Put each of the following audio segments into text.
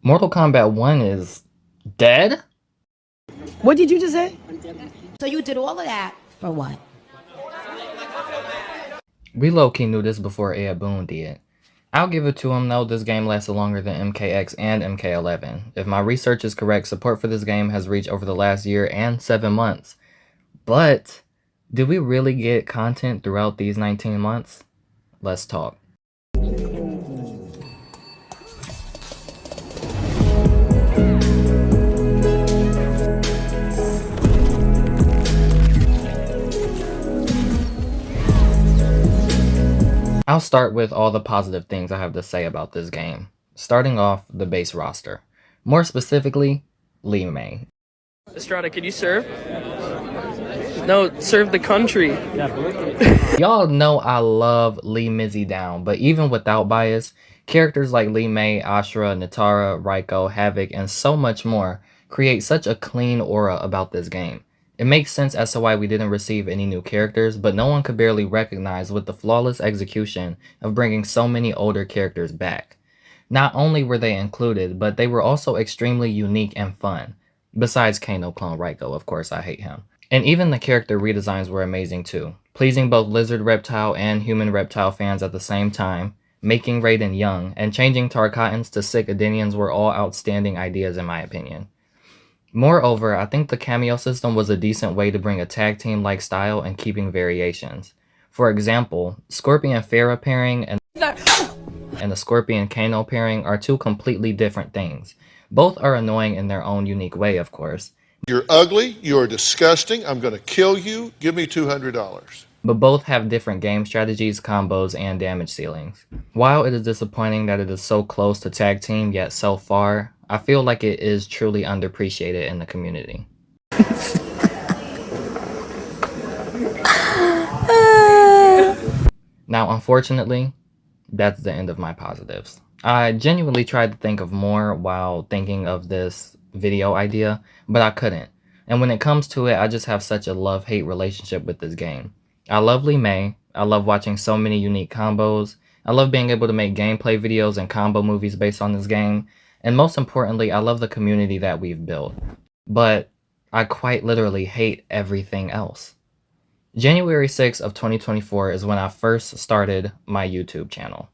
Mortal Kombat 1 is dead? What did you just say? So you did all of that for what? We low-key knew this before Ed Boon did. I'll give it to him though, this game lasted longer than MKX and MK11. If my research is correct, support for this game has reached over the last year and 7 months. But, did we really get content throughout these 19 months? Let's talk. I'll start with all the positive things I have to say about this game. Starting off, the base roster. More specifically, Li Mei. Estrada, can you serve? No, serve the country. Y'all know I love Li Mei down, but even without bias, characters like Li Mei, Ashura, Nitara, Raiko, Havoc, and so much more create such a clean aura about this game. It makes sense as to why we didn't receive any new characters, but no one could barely recognize with the flawless execution of bringing so many older characters back. Not only were they included, but they were also extremely unique and fun. Besides Kano clone Raiko, of course, I hate him. And even the character redesigns were amazing too, pleasing both lizard reptile and human reptile fans at the same time, making Raiden young, and changing Tarkatans to sick Adenians were all outstanding ideas in my opinion. Moreover, I think the cameo system was a decent way to bring a tag team like style and keeping variations. For example, Scorpion Pharah pairing and the Scorpion Kano pairing are two completely different things. Both are annoying in their own unique way, of course. You're ugly, you're disgusting, I'm gonna kill you, give me $200. But both have different game strategies, combos, and damage ceilings. While it is disappointing that it is so close to tag team yet so far, I feel like it is truly underappreciated in the community. Now, unfortunately, that's the end of my positives. I genuinely tried to think of more while thinking of this video idea, but I couldn't. And when it comes to it, I just have such a love-hate relationship with this game. I love Li Mei, I love watching so many unique combos, I love being able to make gameplay videos and combo movies based on this game, and most importantly, I love the community that we've built. But I quite literally hate everything else. January 6th of 2024 is when I first started my YouTube channel.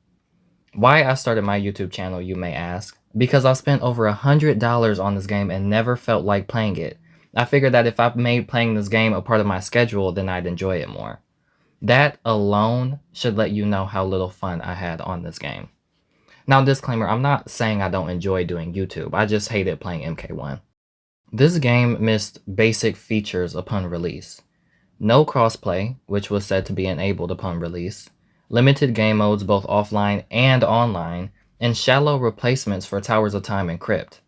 Why I started my YouTube channel, you may ask? Because I spent over $100 on this game and never felt like playing it. I figured that if I made playing this game a part of my schedule, then I'd enjoy it more. That alone should let you know how little fun I had on this game. Now, disclaimer, I'm not saying I don't enjoy doing YouTube, I just hated playing MK1. This game missed basic features upon release. No crossplay, which was said to be enabled upon release, limited game modes both offline and online, and shallow replacements for Towers of Time and Crypt.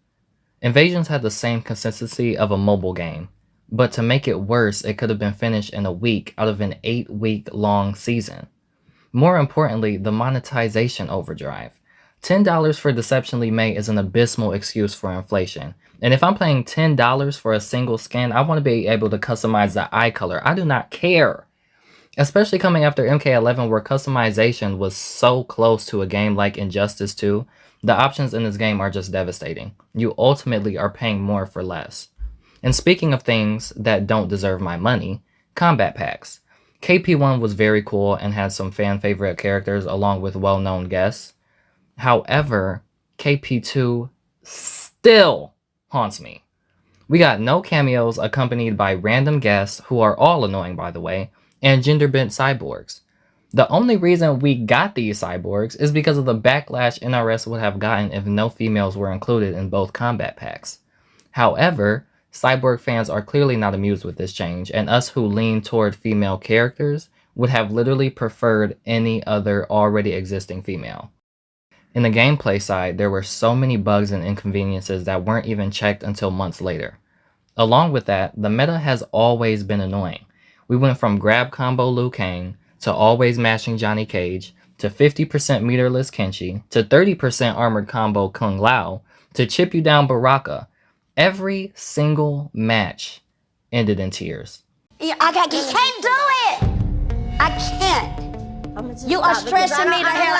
Invasions had the same consistency of a mobile game, but to make it worse, it could have been finished in a week out of an 8-week-long season. More importantly, the monetization overdrive. $10 for Deception Li Mei is an abysmal excuse for inflation. And if I'm paying $10 for a single skin, I want to be able to customize the eye color. I do not care. Especially coming after MK11 where customization was so close to a game like Injustice 2, the options in this game are just devastating. You ultimately are paying more for less. And speaking of things that don't deserve my money, combat packs. KP1 was very cool and had some fan favorite characters along with well-known guests. However, KP2 still haunts me. We got no cameos accompanied by random guests, who are all annoying by the way, and gender-bent cyborgs. The only reason we got these cyborgs is because of the backlash NRS would have gotten if no females were included in both combat packs. However, cyborg fans are clearly not amused with this change, and us who lean toward female characters would have literally preferred any other already existing female. In the gameplay side, there were so many bugs and inconveniences that weren't even checked until months later. Along with that, the meta has always been annoying. We went from grab combo Liu Kang, to always mashing Johnny Cage, to 50% meterless Kenshi, to 30% armored combo Kung Lao, to chip you down Baraka. Every single match ended in tears. I can't do it! I can't. You are stressing me to hell.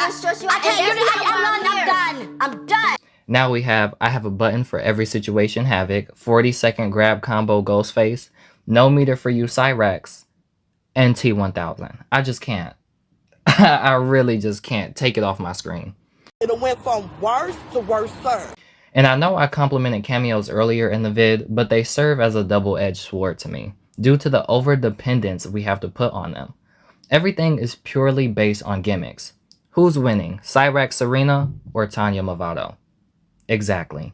I can't. I'm done. I'm done. Now I have a button for every situation Havoc, 40-second grab combo Ghostface, no meter for you Cyrax, and T1000. I just can't. I really just can't take it off my screen. It went from worse to worse, sir. And I know I complimented cameos earlier in the vid, but they serve as a double-edged sword to me, due to the over-dependence we have to put on them. Everything is purely based on gimmicks. Who's winning, Cyrax Serena or Tanya Movado? Exactly.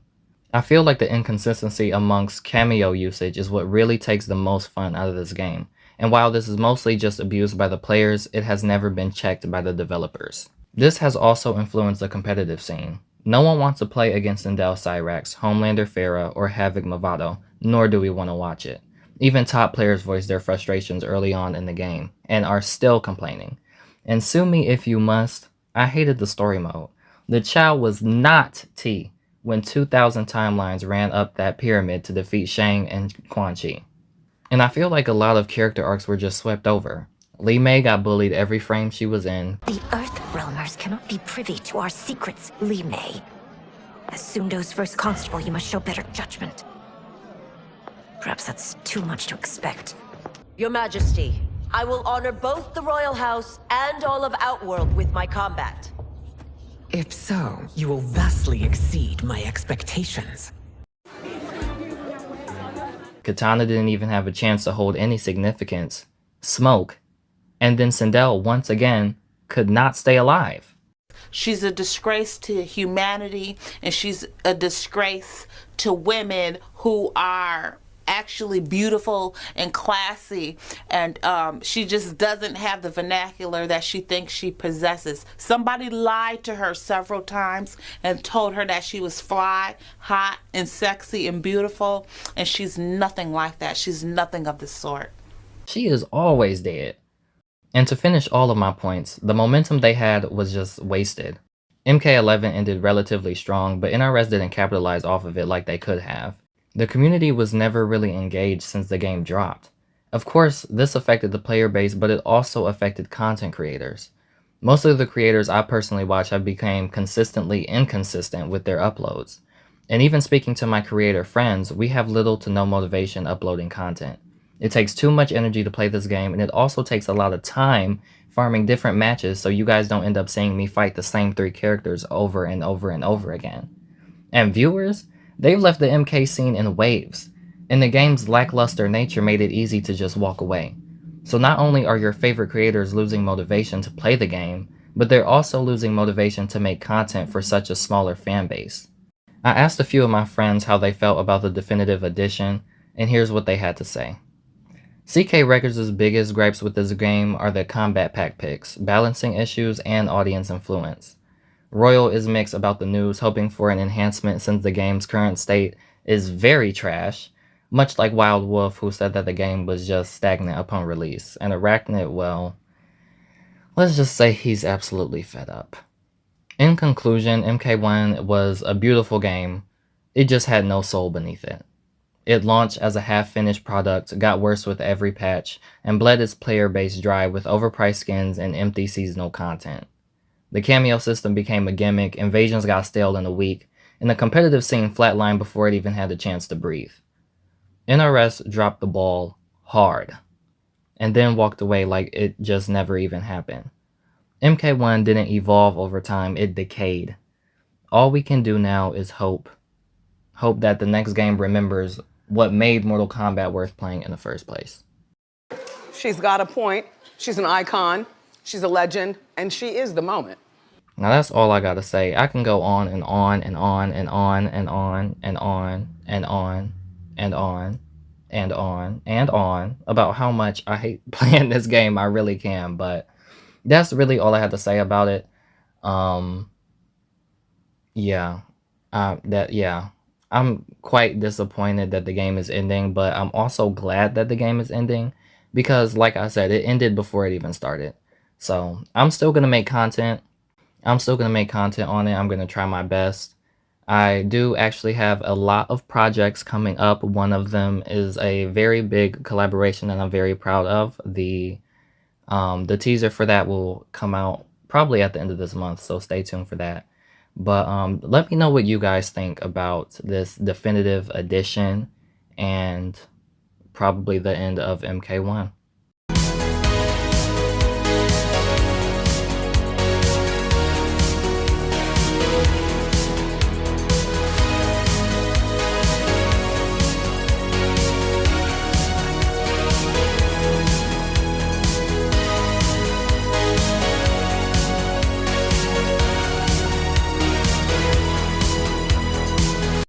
I feel like the inconsistency amongst cameo usage is what really takes the most fun out of this game, and while this is mostly just abused by the players, it has never been checked by the developers. This has also influenced the competitive scene. No one wants to play against Sindel Cyrax, Homelander Farah, or Havoc Movado, nor do we want to watch it. Even top players voiced their frustrations early on in the game, and are still complaining. And sue me if you must, I hated the story mode. The Chow was not T when 2,000 timelines ran up that pyramid to defeat Shang and Quan Chi. And I feel like a lot of character arcs were just swept over. Li Mei got bullied every frame she was in. The Earth Realmers cannot be privy to our secrets, Li Mei. As Sundo's first constable, you must show better judgment. Perhaps that's too much to expect. Your Majesty, I will honor both the Royal House and all of Outworld with my combat. If so, you will vastly exceed my expectations. Katana didn't even have a chance to hold any significance. Smoke. And then Sindel, once again, could not stay alive. She's a disgrace to humanity, and she's a disgrace to women who are actually beautiful and classy, and she just doesn't have the vernacular that she thinks she possesses. Somebody lied to her several times and told her that she was fly, hot, and sexy and beautiful, and she's nothing like that. She's nothing of the sort. She is always dead. And to finish all of my points, the momentum they had was just wasted. MK11 ended relatively strong, but NRS didn't capitalize off of it like they could have. The community was never really engaged since the game dropped. Of course, this affected the player base, but it also affected content creators. Most of the creators I personally watch have become consistently inconsistent with their uploads. And even speaking to my creator friends, we have little to no motivation uploading content. It takes too much energy to play this game, and it also takes a lot of time farming different matches so you guys don't end up seeing me fight the same 3 characters over and over and over again. And viewers, they've left the MK scene in waves, and the game's lackluster nature made it easy to just walk away. So not only are your favorite creators losing motivation to play the game, but they're also losing motivation to make content for such a smaller fan base. I asked a few of my friends how they felt about the definitive edition, and here's what they had to say. CK Records' biggest gripes with this game are the combat pack picks, balancing issues, and audience influence. Royal is mixed about the news, hoping for an enhancement since the game's current state is very trash, much like Wild Wolf, who said that the game was just stagnant upon release. And Arachnid, well, let's just say he's absolutely fed up. In conclusion, MK1 was a beautiful game. It just had no soul beneath it. It launched as a half-finished product, got worse with every patch, and bled its player base dry with overpriced skins and empty seasonal content. The cameo system became a gimmick, invasions got stale in a week, and the competitive scene flatlined before it even had a chance to breathe. NRS dropped the ball hard, and then walked away like it just never even happened. MK1 didn't evolve over time, it decayed. All we can do now is hope. Hope that the next game remembers what made Mortal Kombat worth playing in the first place. She's got a point. She's an icon. She's a legend. And she is the moment. Now that's all I gotta say. I can go on and on and on and on and on and on and on and on and on and on about how much I hate playing this game. I really can, but that's really all I had to say about it. I'm quite disappointed that the game is ending, but I'm also glad that the game is ending because, like I said, it ended before it even started. So I'm still gonna make content. I'm still gonna make content on it. I'm gonna try my best. I do actually have a lot of projects coming up. One of them is a very big collaboration that I'm very proud of. The teaser for that will come out probably at the end of this month, so stay tuned for that. But let me know what you guys think about this definitive edition and probably the end of MK1.